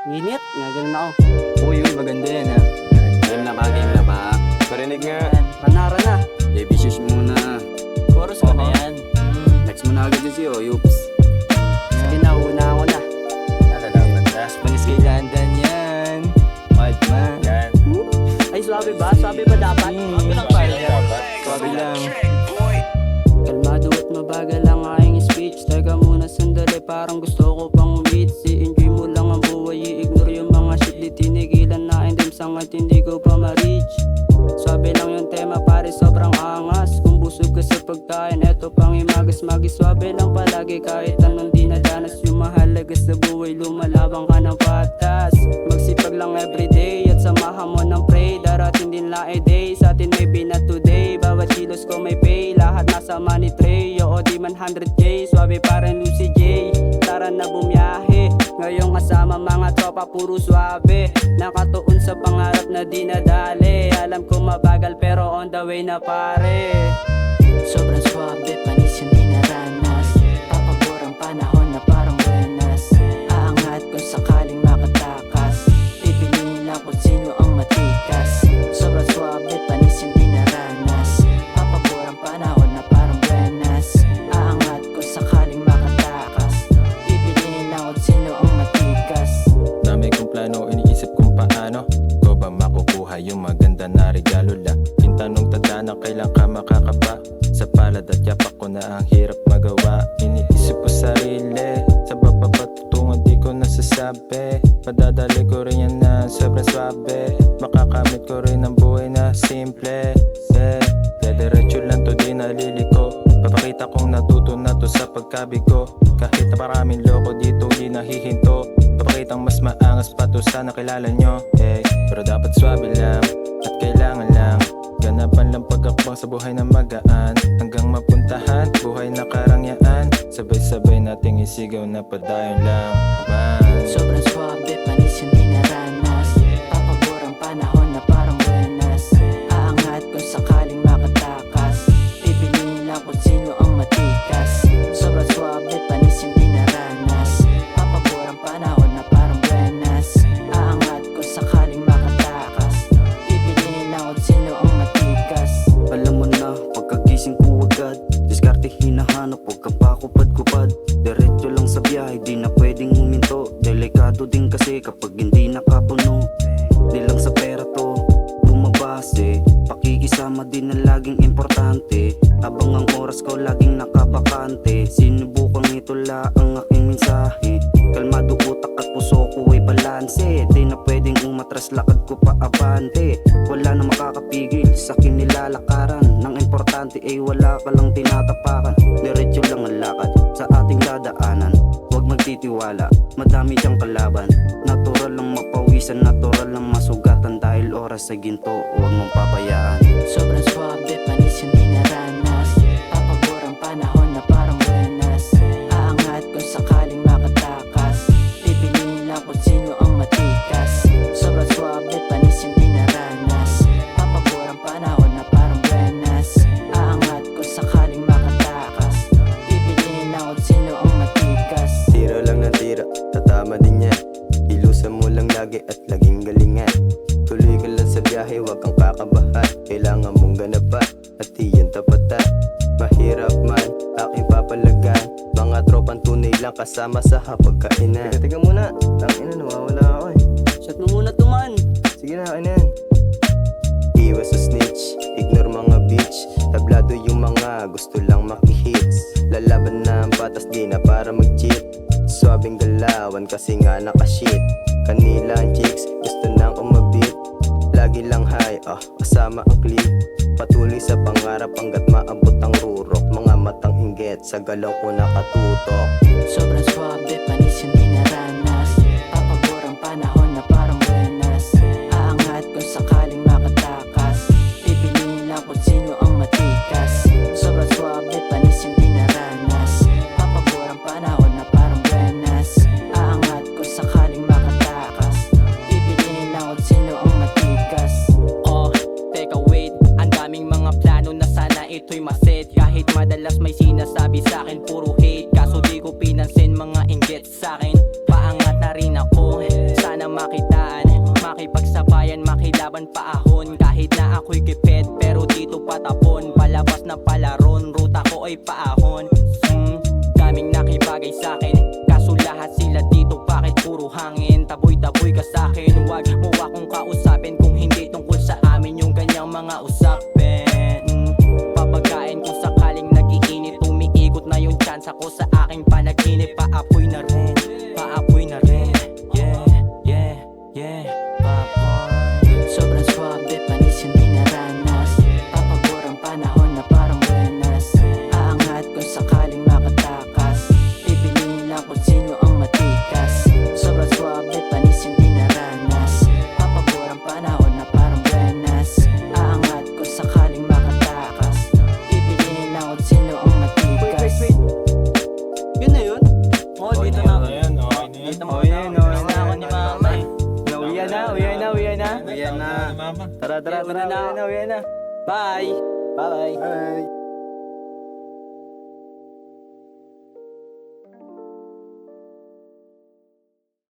Init, nga ganun ako. Uy, maganda yan ha. Game na ba? Game na ba? Parinig nga. Panara na. J-Vicious muna. Chorus ko na yan. Text mo na agad yun siyo, yups. Sige na, una ako na. Nalalaman na. Panis kay Landan yan. Wild man. Yan. Ay, swabe ba? Swabe ba dapat? Swabe lang tayo. Swabe lang. Kalmado at mabagal ang aking speech. Teka muna sandali, parang gusto ko pang umit. I-enjoy mo lang ang buhay, i-ignore yung mga shit. Di tinigilan na endim sangat, hindi ko pa ma-reach. Swabe lang yung tema, pare sobrang angas. Kung busog ka sa pagkain, eto pang imagas-magis. Swabe lang palagi kahit anong di nadanas. Yung mahalaga sa buhay, lumalabang ka ng patas. Magsipag lang everyday at samahan mo ng pray. Darating din la day, sa atin may binat today. Bawat kilos ko may pay, lahat nasa money tray. O di man 100k, swabe parang Lucy J. Tara na bumiyahe, ngayong kasama mga tropa puro swabe. Nakatuon sa pangarap na di nadali. Alam ko mabagal pero on the way na pare. Sobrang swabe, panis yung dinaranas. Papaborang panahon na parang buenas. Aangat kung sakaling makatakas. Pipiliin lang kung sino ang matikas. Sobrang swabe, panis yung dinaranas. Papaborang panahon na parang buenas. Aangat kung sakaling makatakas. Pipiliin lang kung sino ang matikas. Dami kong plano, iniisip kung paano ko ba makukuha yung maganda na regalo la. Yung tanong tadhana, kailan ka makakaba? Sa palad at yapak ko na ang hirap magawa. Iniisip ko sarili, sa baba patutungo di ko nasasabi. Padadali ko rin yan na sobrang swabe. Makakamit ko rin ang buhay na simple. Diretso lang to, di naliliko. Papakita kong natuto na to sa pagkabigo. Kahit na maraming loko dito, di nahihinto. Papakitang mas maangas pa to, sana kilala nyo. Pero dapat swabe lang at kailangan lang ganapan lang pag-akbang sa buhay na magaan. Hanggang mapuntahan, buhay na karangyaan. Sabay-sabay nating isigaw na padayon lang. Sobrang swabe, panis yung dinaranas. Papaborang panahon na parang buenas. Aangat kung sakaling makatakas. Pipiliin lang kung sino ang matikas. Sobrang swabe, panis yung dinaranas. Papaborang panahon na parang buenas. Aangat kung sakaling makatakas. Pipiliin lang kung sino ang matikas. Alam mo na, pagkagising ko agad diskarte hinahanap, huwag kang pakupad-kupad. Diretso lang sa biyahe, di na pwedeng huminto. Delikado din kasi kapag hindi nakapuno. Di lang sa pera to bumabase, pakikisama din na laging importante. Habang ang oras ko laging nakabakante, sinubukang itula ang aking mensahe. Kalmado utak at puso ko ay balanse. Di na pwedeng umatras, lakad ko pa abante. Wala na makakapigil sa kinilalakaran. Nang importante ay wala ka lang tinatapakan. Diretso lang ang lakad sa ating dadaanan. Huwag magtitiwala, madami diyang kalaban. Natural lang mapawisan, natural lang masugatan. Dahil oras sa ginto, huwag mong pabayaan. Sobrang swabe, panis yung dinaranas. Papaborang panahon na parang buenas. Aangat kung sakaling makatakas. Pipiliin lang kung sino ang matikas. Sobrang swabe, panis yung dinaranas. Papaborang panahon na parang buenas. Aangat kung sakaling makatakas. Pipiliin lang kung sino ang matikas. Tira lang na tira, tatama din yan. Ilusan mo lang lagi at laging galingan. Tuloy ka lang sa biyahe, wag kang kakabahan. Kailangan mong ganapan at iyan tapatan. Mahirap man, aking papalagan. Mga tropang tunay lang kasama sa hapagkainan. Teka muna, tangina nawawala ako eh. Shot mo muna tuman. Sige na, akin na yan. Iwas sa snitch, ignore mga bitch. Tablado yung mga gusto lang makihits. Lalaban na ang batas, di na para mag-cheat. Swabing galawan kasi nga nakashit. Kanila ang chicks, gusto nang umabit. Lagi lang high, kasama ang clip. Patuloy sa pangarap hanggat maabot ang rurok. Mga matang inggit, sa galaw ko nakatutok. Sobrang swabe, panis yung dinaranas. Papaborang panahon na parang buenas. Aangat kung sakaling makatakas. Pipiliin lang kung sino ang matikas. Sobrang swabe, panis yung dinaranas. Papaborang panahon na parang buenas. Aangat kung sakaling makatakas. Pipiliin lang kung sino ang matikas. Teka wait, ang daming mga plano na sana ito'y maset. Kahit madalas may sinasabi sa'kin puro hate, kaso di ko pinansin mga inggit sa naman paahon. Kahit na ako'y gipet pero dito patapon. Palabas na palaron, ruta ko ay paahon. Daming nakibagay sa'kin, kaso lahat sila dito bakit puro hangin. Taboy-taboy ka sa'kin, wag mo akong kausapin kung hindi tungkol sa amin yung ganyang mga usapin. Papagain kung sakaling nag-iinit, umiikot na yung chance ako sa aking panaginip. Paapoy na rin, paapoy na rin. Yeah, yeah, yeah, paapoy. Sobrang swabe, panis hindi naranas. Papabor ang panahon na parang buenas. Aangat kung sakaling makatakas. Pipiliin lang kung sino ang matikas. Sobrang swabe, panis hindi naranas. Papabor ang panahon na parang buenas. Aangat kung sakaling makatakas. Pipiliin lang kung sino ang matikas. Yun na yun. Oh, dito na ako. Ayan, okay na yan. Dito mo na. Miss na ako ni mama eh. Uwian na, uwian na, uwian na. Ayan na. Mama. Tara, tara, tara, Uwi na. uwian na, uwian na. Bye. Bye-bye. Bye.